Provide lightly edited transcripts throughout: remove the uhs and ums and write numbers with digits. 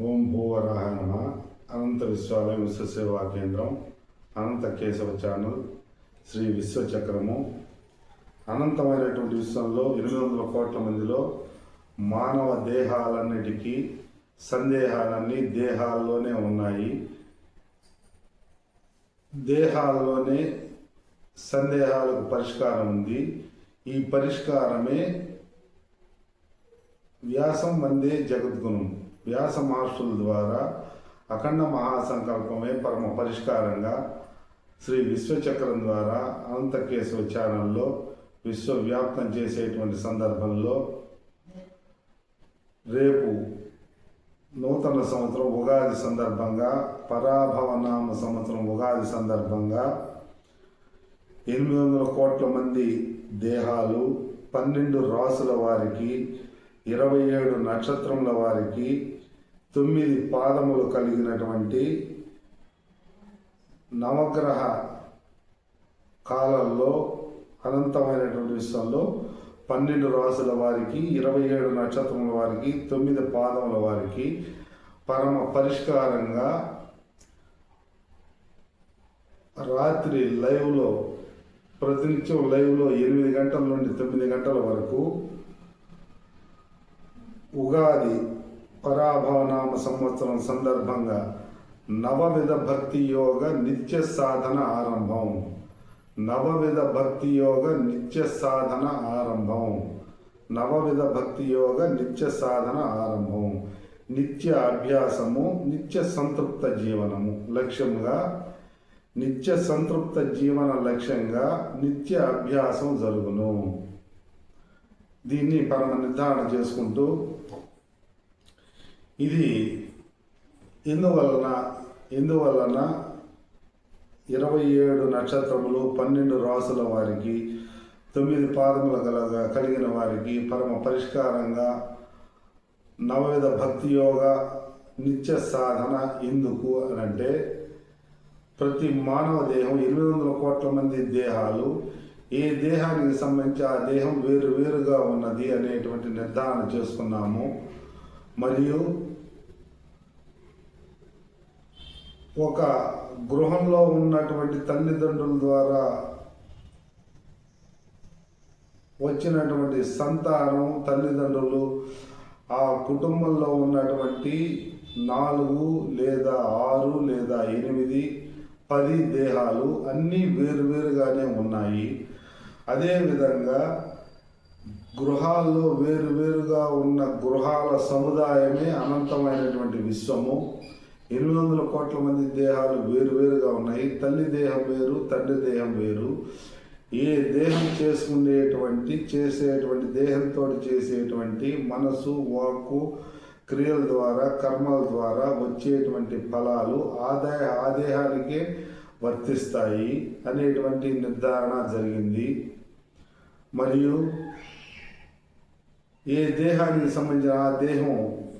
ఓం భూవరాహ నమః. అనంత విశ్వాలయం విశ్వసేవా కేంద్రం, అనంత కేశవ ఛానల్, శ్రీ విశ్వచక్రము. అనంతమైనటువంటి విశ్వంలో 800 కోట్ల మందిలో మానవ దేహాలన్నిటికీ సందేహాలన్నీ దేహాల్లోనే ఉన్నాయి. దేహాల్లోనే సందేహాలకు పరిష్కారం ఉంది. ఈ పరిష్కారమే వ్యాసం వందే జగద్గుణం. వ్యాస మహర్షుల ద్వారా అఖండ మహాసంకల్పమే పరమ పరిష్కారంగా శ్రీ విశ్వచక్రం ద్వారా అనంత కేశవ ఛానల్లో విశ్వవ్యాప్తం చేసేటువంటి సందర్భంలో రేపు నూతన సంవత్సరం ఉగాది సందర్భంగా, పరాభవనామ సంవత్సరం ఉగాది సందర్భంగా 800 కోట్ల మంది దేహాలు, 12 రాసుల వారికి, 27 నక్షత్రముల వారికి, 9 పాదములు కలిగినటువంటి నవగ్రహ కాలంలో అనంతమైనటువంటి విశ్వంలో 12 రాసుల వారికి, 27 నక్షత్రముల వారికి, 9 పాదముల వారికి పరమ పరిష్కారంగా రాత్రి లైవ్లో, ప్రతినిత్యం లైవ్లో 8 గంటల నుండి 9 గంటల వరకు ఉగాది పరాభవనామ సంవత్సరం సందర్భంగా నవవిధ భక్తి యోగ నిత్య సాధన ఆరంభం. నవవిధ భక్తి యోగ నిత్య సాధన ఆరంభం. నవవిధ భక్తి యోగ నిత్య సాధన ఆరంభం. నిత్య అభ్యాసము, నిత్య సంతృప్త జీవనము లక్ష్యంగా, నిత్య సంతృప్త జీవన లక్ష్యంగా నిత్య అభ్యాసం జరుగును. దీన్ని పరమ నిర్ధారణ చేసుకుంటూ ఇది ఎందువలన 27 నక్షత్రములు, 12 రాసుల వారికి, 9 పాదముల కలిగిన వారికి పరమ పరిష్కారంగా నవవిధ భక్తి యోగ నిత్య సాధన ఎందుకు అని అంటే, ప్రతి మానవ దేహం 800 కోట్ల మంది దేహాలు, ఏ దేహానికి సంబంధించి ఆ దేహం వేరుగా ఉన్నది అనేటువంటి నిర్ధారణ చేసుకున్నాము. మరియు ఒక గృహంలో ఉన్నటువంటి తల్లిదండ్రుల ద్వారా వచ్చినటువంటి సంతానం, తల్లిదండ్రులు, ఆ కుటుంబంలో ఉన్నటువంటి 4 లేదా 6 లేదా 8, 10 దేహాలు అన్నీ వేరుగానే ఉన్నాయి. అదేవిధంగా గృహాల్లో వేరుగా ఉన్న గృహాల సముదాయమే అనంతమైనటువంటి విశ్వము. 800 కోట్ల మంది దేహాలు వేరుగా ఉన్నాయి. తల్లి దేహం వేరు, తండ్రి దేహం వేరు. ఏ దేహం చేసేటువంటి దేహంతో చేసేటువంటి మనసు, వాక్కు, క్రియల ద్వారా, కర్మల ద్వారా వచ్చేటువంటి ఫలాలు ఆ దేహానికే వర్తిస్తాయి అనేటువంటి నిర్ధారణ జరిగింది. మరియు ఏ దేహానికి సంబంధించిన ఆ దేహం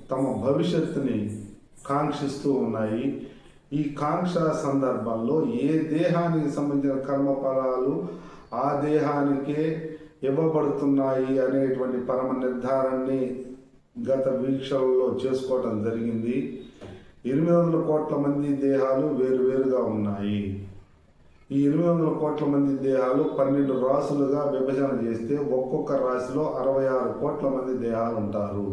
తమ భవిష్యత్తుని కాంక్షిస్తూ ఉన్నాయి. ఈ కాంక్ష సందర్భంలో ఏ దేహానికి సంబంధించిన కర్మఫలాలు ఆ దేహానికే ఇవ్వబడుతున్నాయి అనేటువంటి పరమ నిర్ధారణని గత వీక్షణలో చేసుకోవటం జరిగింది. 800 కోట్ల మంది దేహాలు వేరుగా ఉన్నాయి. ఈ 800 కోట్ల మంది దేహాలు 12 రాసులుగా విభజన చేస్తే ఒక్కొక్క రాశిలో 66 కోట్ల మంది దేహాలు ఉంటారు.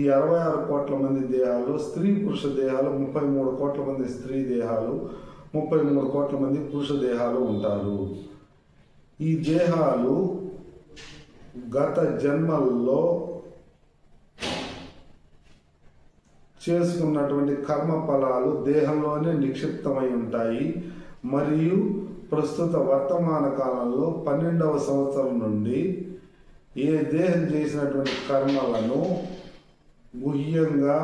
ఈ 66 కోట్ల మంది దేహాలు స్త్రీ పురుష దేహాలు, 33 కోట్ల మంది స్త్రీ దేహాలు, 33 కోట్ల మంది పురుష దేహాలు ఉంటారు. ఈ దేహాలు గత జన్మల్లో చేసుకున్నటువంటి కర్మ ఫలాలు దేహంలోనే నిక్షిప్తమై ఉంటాయి. మరియు ప్రస్తుత వర్తమాన కాలంలో 12వ సంవత్సరం నుండి ఏ దేహం చేసినటువంటి కర్మలను గుహ్యంగా,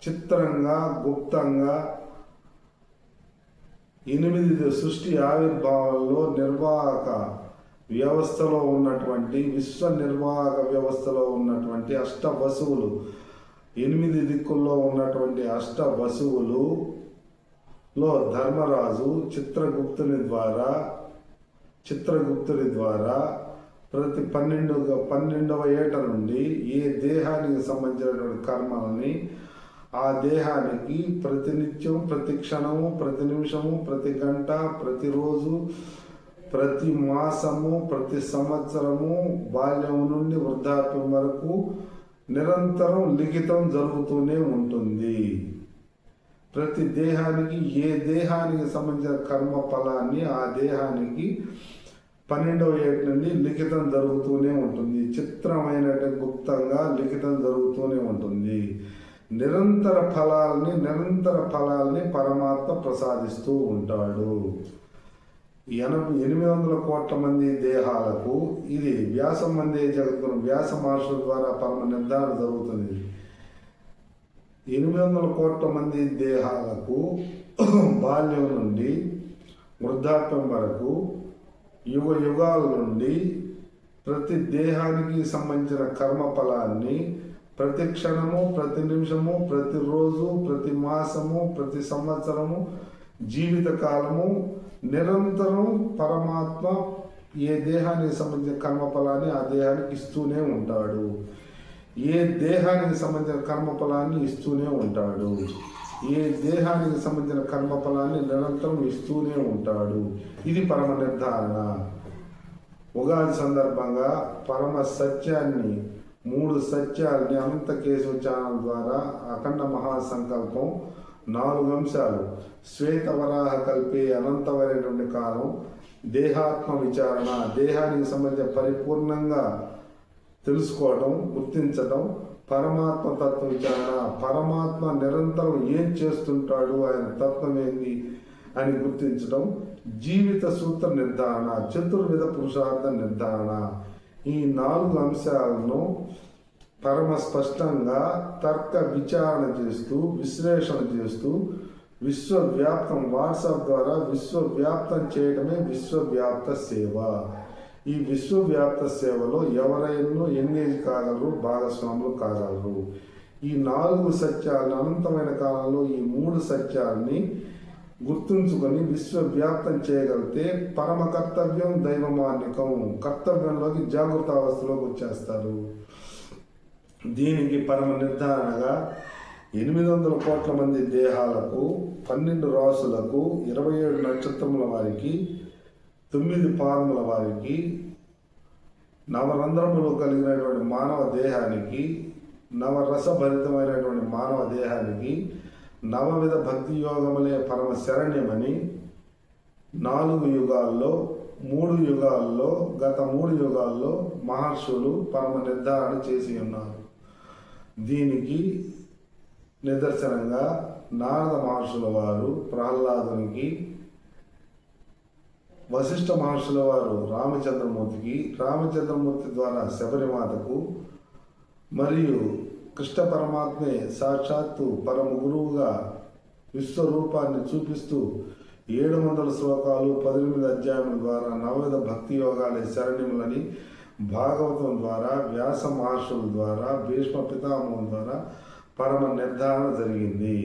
చిత్రంగా, గుప్తంగా 8 సృష్టి ఆవిర్భావంలో నిర్వాహక వ్యవస్థలో ఉన్నటువంటి, విశ్వ నిర్వాహక వ్యవస్థలో ఉన్నటువంటి అష్టవసువులు, 8 దిక్కుల్లో ఉన్నటువంటి అష్టవసువులులో ధర్మరాజు చిత్రగుప్తుని ద్వారా ప్రతి 12వ ఏట నుండి ఏ దేహానికి సంబంధించినటువంటి కర్మలని ఆ దేహానికి ప్రతినిత్యం, ప్రతి క్షణము, ప్రతి నిమిషము, ప్రతి గంట, ప్రతిరోజు, ప్రతి మాసము, ప్రతి సంవత్సరము, బాల్యం నుండి వృద్ధాప్యం వరకు నిరంతరం లిఖితం జరుగుతూనే ఉంటుంది. ప్రతి దేహానికి, ఏ దేహానికి సంబంధించిన కర్మ ఫలాన్ని ఆ దేహానికి 12వ ఏటి నుండి లిఖితం జరుగుతూనే ఉంటుంది. చిత్రమైన గుప్తంగా లిఖితం జరుగుతూనే ఉంటుంది. నిరంతర ఫలాల్ని పరమాత్మ ప్రసాదిస్తూ ఉంటాడు. 800 కోట్ల మంది దేహాలకు ఇది వ్యాసం మంది జగత్తును వ్యాస మహర్షుల ద్వారా పరమ నిర్ధారణ జరుగుతుంది. 800 కోట్ల మంది దేహాలకు బాల్యం నుండి వృద్ధాప్యం వరకు యుగాల నుండి ప్రతి దేహానికి సంబంధించిన కర్మ ఫలాన్ని ప్రతి క్షణము, ప్రతి నిమిషము, ప్రతిరోజు, ప్రతి మాసము, ప్రతి సంవత్సరము, జీవితకాలము నిరంతరం పరమాత్మ ఏ దేహానికి సంబంధించిన కర్మఫలాన్ని ఆ దేహానికి ఇస్తూనే ఉంటాడు. ఏ దేహానికి సంబంధించిన కర్మఫలాన్ని ఇస్తూనే ఉంటాడు. ఏ దేహానికి సంబంధించిన కర్మఫలాన్ని నిరంతరం ఇస్తూనే ఉంటాడు. ఇది పరమ నిర్ధారణ. ఉగాది సందర్భంగా పరమ సత్యాన్ని, 3 సత్యాల్ని అనంత కేశవ ఛానల్ ద్వారా అఖండ మహాసంకల్పం 4 అంశాలు శ్వేతవరాహ కల్పే అనంతమైనటువంటి కాలం, దేహాత్మ విచారణ, దేహానికి సంబంధించిన పరిపూర్ణంగా తెలుసుకోవడం, గుర్తించడం, పరమాత్మ తత్వ విచారణ, పరమాత్మ నిరంతరం ఏం చేస్తుంటాడు, ఆయన తత్వం ఏంది అని గుర్తించడం, జీవిత సూత్ర నిర్ధారణ, చతుర్విధ పురుషార్థ నిర్ధారణ. ఈ 4 అంశాలను పరమ స్పష్టంగా తర్క విచారణ చేస్తూ, విశ్లేషణ చేస్తూ, విశ్వవ్యాప్తం వాట్సాప్ ద్వారా విశ్వవ్యాప్తం చేయడమే విశ్వవ్యాప్త సేవ. ఈ విశ్వవ్యాప్త సేవలో ఎవరైనా ఎంగేజ్ కాగలరు, భాగస్వాములు కాగలరు. ఈ 4 సత్యాలను అనంతమైన కాలంలో ఈ 3 సత్యాలని గుర్తుంచుకొని విశ్వవ్యాప్తం చేయగలిగితే పరమ కర్తవ్యం దైవమాన్నికం, కర్తవ్యంలోకి జాగృత అవస్థలోకి వచ్చేస్తారు. దీనికి పరమ నిర్ధారణగా 800 కోట్ల మంది దేహాలకు, 12 రాసులకు, 27 నక్షత్రముల వారికి, 9 పాదముల వారికి, నవరంధ్రములు కలిగినటువంటి మానవ దేహానికి, నవరసభరితమైనటువంటి మానవ దేహానికి 9 భక్తి యోగములే పరమ శరణ్యమని 4 యుగాల్లో, 3 యుగాల్లో, గత 3 యుగాల్లో మహర్షులు పరమ నిర్ధారణ చేసి ఉన్నారు. దీనికి నిదర్శనంగా నారద మహర్షుల వారు ప్రహ్లాదునికి, వశిష్ఠ మహర్షుల వారు రామచంద్రమూర్తికి, రామచంద్రమూర్తి ద్వారా శబరిమాతకు, మరియు కృష్ణ పరమాత్మే సాక్షాత్తు పరమ గురువుగా విశ్వరూపాన్ని చూపిస్తూ 700 శ్లోకాలు, 18 అధ్యాయముల ద్వారా 9 భక్తి యోగాలే శరణ్యములని భాగవతం ద్వారా, వ్యాస మహర్షుల ద్వారా, భీష్మ పితామహుల ద్వారా పరమ నిర్ధారణ జరిగింది.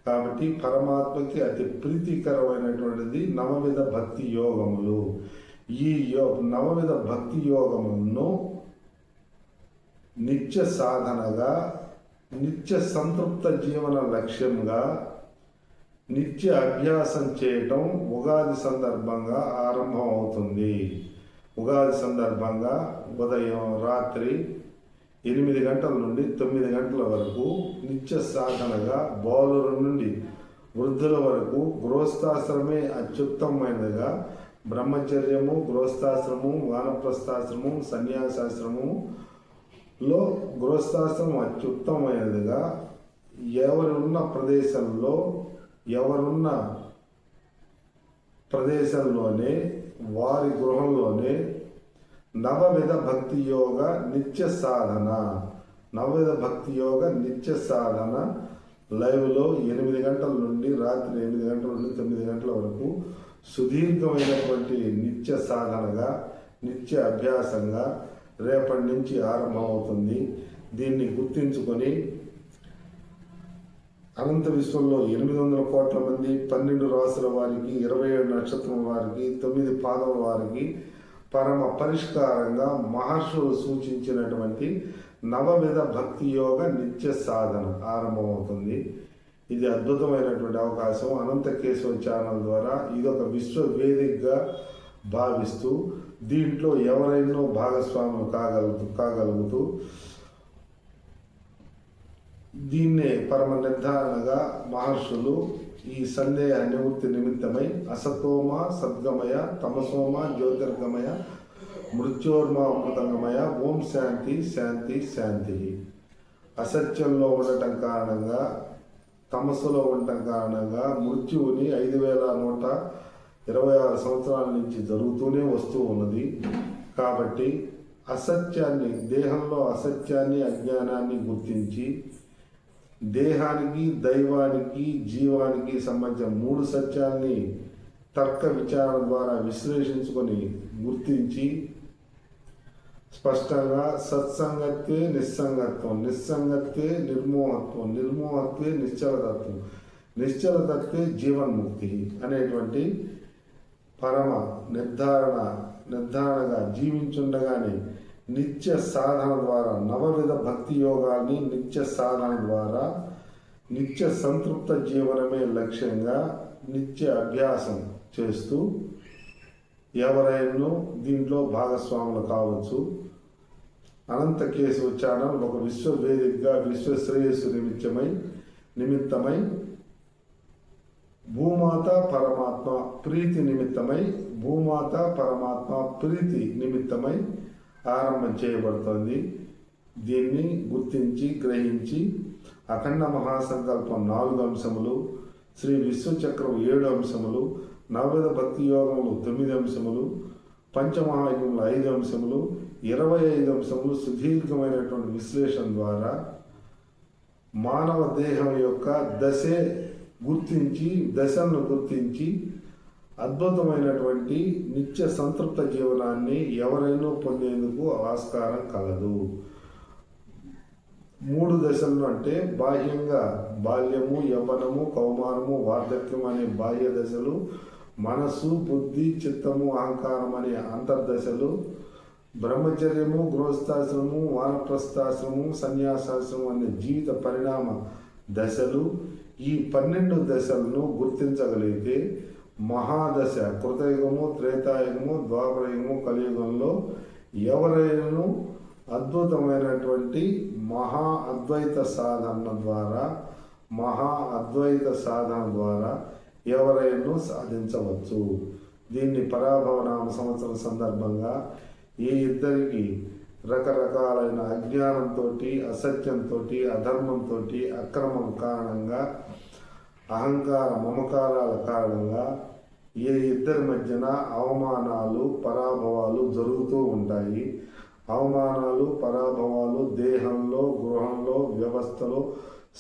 కాబట్టి పరమాత్మకి అతి ప్రీతికరమైనటువంటిది 9 భక్తి యోగములు. ఈ 9 భక్తి యోగములను నిత్య సాధనగా, నిత్య సంతృప్త జీవన లక్ష్యంగా, నిత్య అభ్యాసం చేయటం ఉగాది సందర్భంగా ఆరంభం అవుతుంది. ఉగాది సందర్భంగా ఉదయం, రాత్రి 8 గంటల నుండి 9 గంటల వరకు నిత్య సాధనగా, బాలుర నుండి వృద్ధుల వరకు గృహస్థాశ్రమే అత్యుత్తమైనదిగా, బ్రహ్మచర్యము, గృహస్థాశ్రము, వానప్రస్థాశ్రము, సన్యాసాశ్రము లో గృహస్థాశ్రమం అత్యుత్తమైనదిగా, ఎవరున్న ప్రదేశంలోనే వారి గృహంలోనే 9 భక్తి యోగ నిత్య సాధన, 9 భక్తి యోగ నిత్య సాధన లైవ్లో 8 గంటల నుండి రాత్రి 8 గంటల నుండి 9 గంటల వరకు సుదీర్ఘమైనటువంటి నిత్య సాధనగా, నిత్య అభ్యాసంగా రేపటి నుంచి ఆరంభమవుతుంది. దీన్ని గుర్తించుకొని అనంత విశ్వంలో 800 కోట్ల మంది, 12 రాసుల వారికి, 27 నక్షత్రం వారికి, 9 పాదముల వారికి పరమ పరిష్కారంగా మహర్షులు సూచించినటువంటి నవవిధ భక్తి యోగ నిత్య సాధన ఆరంభమవుతుంది. ఇది అద్భుతమైనటువంటి అవకాశం. అనంత కేశవ ఛానల్ ద్వారా ఇదొక విశ్వ వేదికగా భావిస్తూ దీంట్లో ఎవరైనా భాగస్వాములు కాగలుగుతూ దీన్నే పరమ నిర్ధారణగా మహర్షులు ఈ సందేహ నివృత్తి నిమిత్తమై అసతోమ సద్గమయ, తమసోమ జ్యోతిర్గమయ, మృత్యోర్మ అమృతంగమయ, ఓం శాంతి శాంతి శాంతి. అసత్యంలో ఉండటం కారణంగా, తమస్సులో ఉండటం కారణంగా మృత్యువుని 5126 సంవత్సరాల నుంచి జరుగుతూనే వస్తూ ఉన్నది. కాబట్టి అసత్యాన్ని, దేహంలో అసత్యాన్ని, అజ్ఞానాన్ని గుర్తించి దేహానికి, దైవానికి, జీవానికి సంబంధించిన 3 సత్యాల్ని తర్క విచారణ ద్వారా విశ్లేషించుకొని గుర్తించి స్పష్టంగా సత్సంగత్వే నిస్సంగత్వం, నిస్సంగత్వే నిర్మోహత్వం, నిర్మోహత్వే నిశ్చలతత్వం, నిశ్చలతత్వే జీవన్ముక్తి అనేటువంటి పరమ నిర్ధారణగా జీవించుండగానే నిత్య సాధన ద్వారా నవవిధ భక్తి యోగాల్ని నిత్య సాధన ద్వారా నిత్య సంతృప్త జీవనమే లక్ష్యంగా నిత్య అభ్యాసం చేస్తూ ఎవరైనా దీంట్లో భాగస్వాములు కావచ్చు. అనంత కేశవ ఛానల్ ఒక విశ్వ వేదికగా విశ్వ శ్రేయస్సు నిమిత్తమై భూమాత పరమాత్మ ప్రీతి నిమిత్తమై ఆరంభం చేయబడుతుంది. దీన్ని గుర్తించి గ్రహించి అఖండ మహాసంకల్పం 4 అంశములు, శ్రీ విశ్వచక్రం 7 అంశములు, నవవిధ భక్తి యోగములు 9 అంశములు, పంచమహాయుగములు 5 అంశములు, 25 అంశములు సుదీర్ఘమైనటువంటి విశ్లేషణ ద్వారా మానవ దేహం యొక్క దశలను గుర్తించి అద్భుతమైనటువంటి నిత్య సంతృప్త జీవనాన్ని ఎవరైనా పొందేందుకు ఆస్కారం కలదు. 3 దశలు అంటే బాహ్యంగా బాల్యము, యవ్వనము, కౌమారము, వార్ధక్యం అనే బాహ్య దశలు, మనస్సు, బుద్ధి, చిత్తము, అహంకారం అనే అంతర్దశలు, బ్రహ్మచర్యము, గృహస్థాశ్రమము, వానప్రస్థాశ్రమము, సన్యాసాశ్రమం అనే జీవిత పరిణామ దశలు. ఈ 12 దశలను గుర్తించగలిగితే మహాదశ కృతయుగము, త్రేతాయుగము, ద్వాపరయుగము, కలియుగంలో ఎవరైనా అద్భుతమైనటువంటి మహా అద్వైత సాధన ద్వారా ఎవరైనా సాధించవచ్చు. దీన్ని పరాభవనామ సంవత్సరం సందర్భంగా ఈ ఇద్దరికి రకరకాలైన అజ్ఞానంతో, అసత్యంతో, అధర్మంతో, అక్రమం కారణంగా, అహంకార మమకారాల కారణంగా ఈ ఇద్దరి మధ్యన అవమానాలు, పరాభవాలు జరుగుతూ ఉంటాయి. అవమానాలు, పరాభవాలు దేహంలో, గృహంలో, వ్యవస్థలో,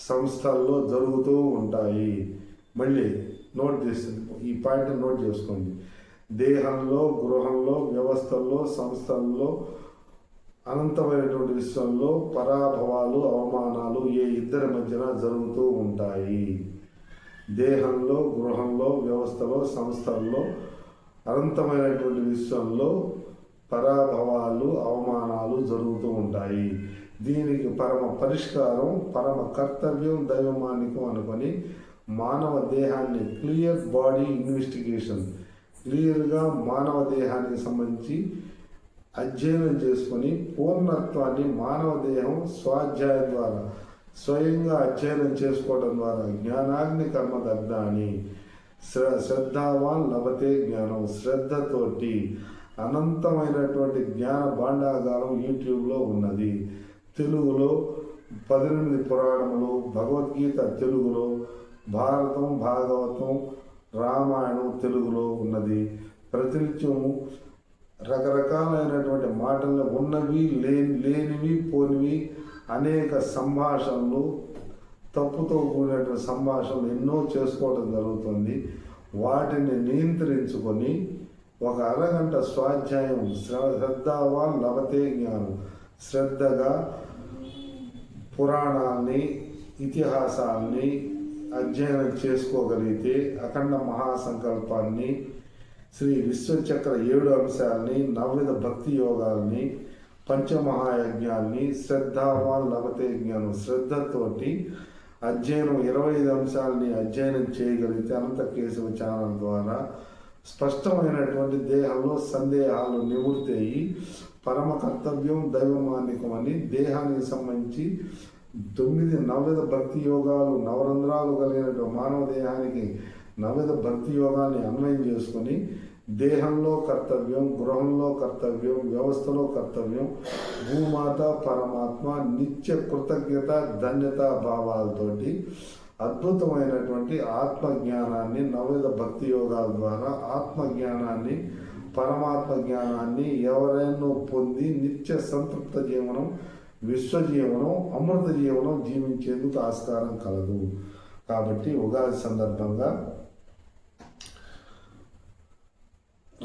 సంస్థల్లో జరుగుతూ ఉంటాయి. మళ్ళీ ఈ పాయింట్ నోట్ చేసుకోండి. దేహంలో, గృహంలో, వ్యవస్థల్లో, సంస్థల్లో, అనంతమైనటువంటి విశ్వంలో పరాభవాలు, అవమానాలు ఏ ఇద్దరి మధ్యన జరుగుతూ ఉంటాయి. దేహంలో, గృహంలో, వ్యవస్థలో, సంస్థల్లో, అనంతమైనటువంటి విశ్వంలో పరాభవాలు, అవమానాలు జరుగుతూ ఉంటాయి. దీనికి పరమ పరిష్కారం, పరమ కర్తవ్యం, దైవమానికం అనుకొని మానవ దేహాన్ని క్లియర్గా మానవ దేహానికి సంబంధించి అధ్యయనం చేసుకొని పూర్ణత్వాన్ని మానవ దేహం స్వాధ్యాయం ద్వారా స్వయంగా అధ్యయనం చేసుకోవడం ద్వారా జ్ఞానాగ్ని కర్మదగ్ధాని శ్రద్ధావాన్ లభతే జ్ఞానం. శ్రద్ధతోటి అనంతమైనటువంటి జ్ఞాన భాండాగారం యూట్యూబ్లో ఉన్నది. తెలుగులో 18 పురాణములు, భగవద్గీత తెలుగులో, భారతం, భాగవతం, రామాయణం తెలుగులో ఉన్నది. ప్రతినిత్యము రకరకాలైనటువంటి మాటలు ఉన్నవి, లేనివి, పోనివి అనేక సంభాషణలు, తప్పుతో కూడినటువంటి సంభాషణలు ఎన్నో చేసుకోవడం జరుగుతుంది. వాటిని నియంత్రించుకొని ఒక అరగంట స్వాధ్యాయం, శ్రద్ధావాన్ లభతే జ్ఞానం, శ్రద్ధగా పురాణాల్ని, ఇతిహాసాల్ని అధ్యయనం చేసుకోగలిగితే అఖండ మహాసంకల్పాన్ని, శ్రీ విశ్వచక్ర 7 అంశాలని, నవవిధ భక్తి యోగాల్ని పంచమహాయజ్ఞాన్ని శ్రద్ధావాన్ లభతే జ్ఞానం, శ్రద్ధతోటి అధ్యయనం 25 అంశాలని అధ్యయనం చేయగలిగితే అనంత కేశవ ఛానల్ ద్వారా స్పష్టమైనటువంటి దేహంలో సందేహాలు నివృత్తి అయ్యి పరమ కర్తవ్యం దైవమానికం అని దేహానికి సంబంధించి 9 నవవిధ భక్తి యోగాలు, నవరంధ్రాలు కలిగిన మానవ దేహానికి నవవిధ భక్తి యోగాన్ని అన్వయం చేసుకొని దేహంలో కర్తవ్యం, గృహంలో కర్తవ్యం, వ్యవస్థలో కర్తవ్యం, భూమాత పరమాత్మ నిత్య కృతజ్ఞత ధన్యత భావాలతోటి అద్భుతమైనటువంటి ఆత్మజ్ఞానాన్ని నవవిధ భక్తి యోగాల ద్వారా ఆత్మజ్ఞానాన్ని పరమాత్మ జ్ఞానాన్ని ఎవరైనా పొంది నిత్య సంతృప్త జీవనం, విశ్వజీవనం, అమృత జీవనం జీవించేందుకు ఆస్కారం కలదు. కాబట్టి ఉగాది సందర్భంగా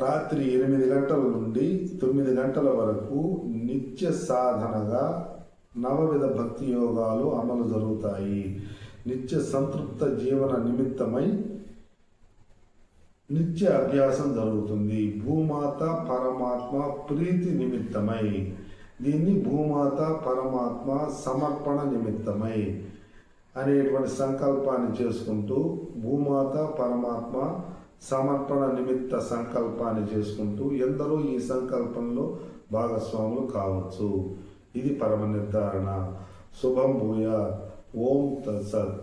రాత్రి 8 గంటల నుండి 9 గంటల వరకు నిత్య సాధనగా నవవిధ భక్తి యోగాలు అమలు జరుగుతాయి. నిత్య సంతృప్త జీవన నిమిత్తమై నిత్య అభ్యాసం జరుగుతుంది. భూమాత పరమాత్మ ప్రీతి నిమిత్తమై, దీన్ని భూమాత పరమాత్మ సమర్పణ నిమిత్తమై అనేటువంటి సంకల్పాన్ని చేసుకుంటూ భూమాత పరమాత్మ సమర్పణ నిమిత్త సంకల్పాన్ని చేసుకుంటూ ఎందరో ఈ సంకల్పంలో భాగస్వాములు కావచ్చు. ఇది పరమ నిర్ధారణ. శుభం భూయాత్. ఓం తత్సత్.